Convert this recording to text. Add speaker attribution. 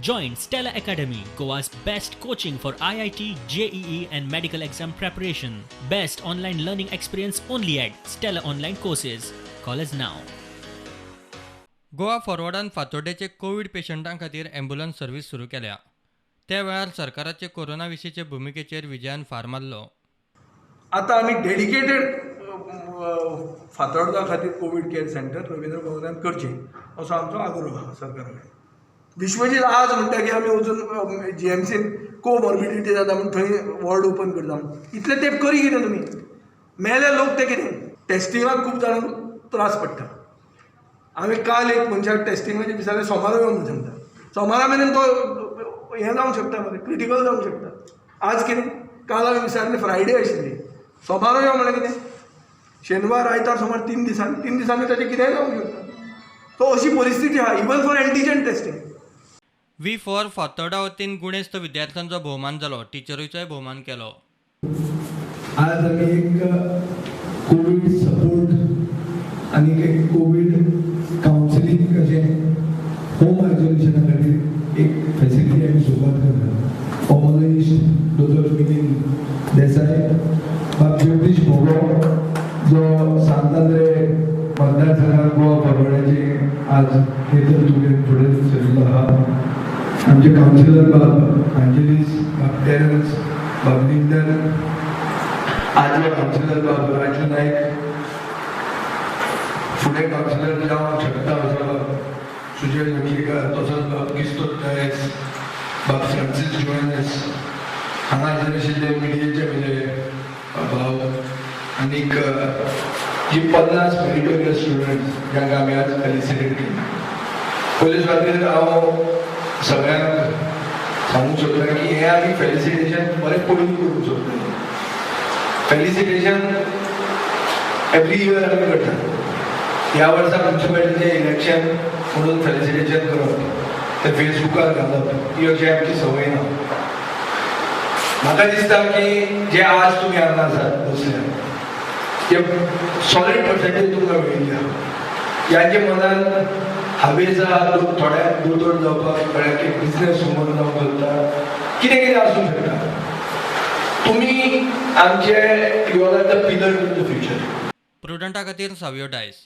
Speaker 1: Join Stella Academy, Goa's best coaching for IIT, JEE and medical exam preparation. Best online learning experience only at Stella Online Courses. Call us now.
Speaker 2: Goa फॉरवर्डान फातोड्डेचे Covid पेशंटां खातीर ambulance service सुरू केल्या. त्या वेळार सरकाराचे corona विशींचे भुमिकेचेर विजयान फार मारलो.
Speaker 3: आता आमी डेडिकेटेड फातोर्डा खातीर कोवीड केअर सेंटर रवींद्र भवनात करचें असो आमचो आग्रह आहा सरकारा कडेन. विश्वजीत आज म्हणटा की आमी वचून GMCन कोमॉर्बिडिटी जाता म्हणून थंय वॉर्ड ओपन करता म्हणून. इतले तेंप करी कितें तुमी? मेले लोक ते कितें? टेस्टिंगाक खूब जाणांक त्रास पडटा. हांवें काल एक मनशाक टेस्टिंगाचें विचारलें, सोमारा यो म्हणून सांगता. सोमारा मेरेन तो हें जावंक शकता मरे, क्रिटिकल जावंक शकता. आज कितें? काल हांवें विचारलें, फ्रायडे आशिल्ली, सोमारा यो म्हणलें कितें? शेनवार आयतार सोमार 3 दिसांनी ताचें कितेंय जावंक शकता. सो अशी परिस्थिती आहा इवन फॉर एंटीजन टेस्टिंग.
Speaker 2: वी फॉर फातोर्डा वतीन गुणेस्त विद्यार्थ्यांचो भोवमान जालो. टिचरीचोय भोवमान केलो.
Speaker 4: आज आम्ही एक कोविड सपोर्ट आणि एक कोविड काउन्सिलिंग अशें होम आयसोलेशना खातीर एक फॅसिलिटी आमी सुरवात करता. होमोलॉजिस्ट दोतोर मिलिंद देसाय, बाब जगदीश भोगो जो सांतांद्रे मतदारसंघात गोवा फॉरवर्डाचे आज नेतृत्व फुडें सरिल्लो आहा. आमचे काउन्सिलर बाब अंजलीस, बाब टेरन्स, बाब निंदन, आजो काउन्सिलर बाब राजू नायक, फुडें काउन्सिलर जावंक शकता असो सुजय लोटलीकर, तसोच बाब किस्तोत नायक, बाब फ्रांसीस जोएनस, हांगासर आशिल्ले मिडियेचे म्हणजे भाव आनीक जी 50 मेरिटोरियस स्टुडंट्स जांकां आमी आज फेलिसिटेट केली. पयले सुवातेर हांव सगळ्यांक सांगूंक सोदता की हें आमी फेलिसिटेशन बरें पयलीं करूंक सोदता. फेलिसिटेशन एवरी इयर आमी करता. ह्या वर्सा म्युनिसिपालिटीचें इलेक्शन म्हणून फेलिसिटेशन करप, तें फेसबुकार घालप, ही अशी आमची संवय ना. म्हाका दिसता की जे आज तुमी हांगा आसात बसल्यात ते सॉलिड पर्संटेज तुमकां मेळिल्ली आहा. ह्यांचे मनान हावेस आहा, थोड्याक दोतोर जावपाक, थोड्याक एक बिजनेस वुमन जावंक सोदता, कितें कितें आसूंक शकता. तुमी आमचे you are the pillar in the future.
Speaker 2: प्रुडंटा खातीर सावयो डायस.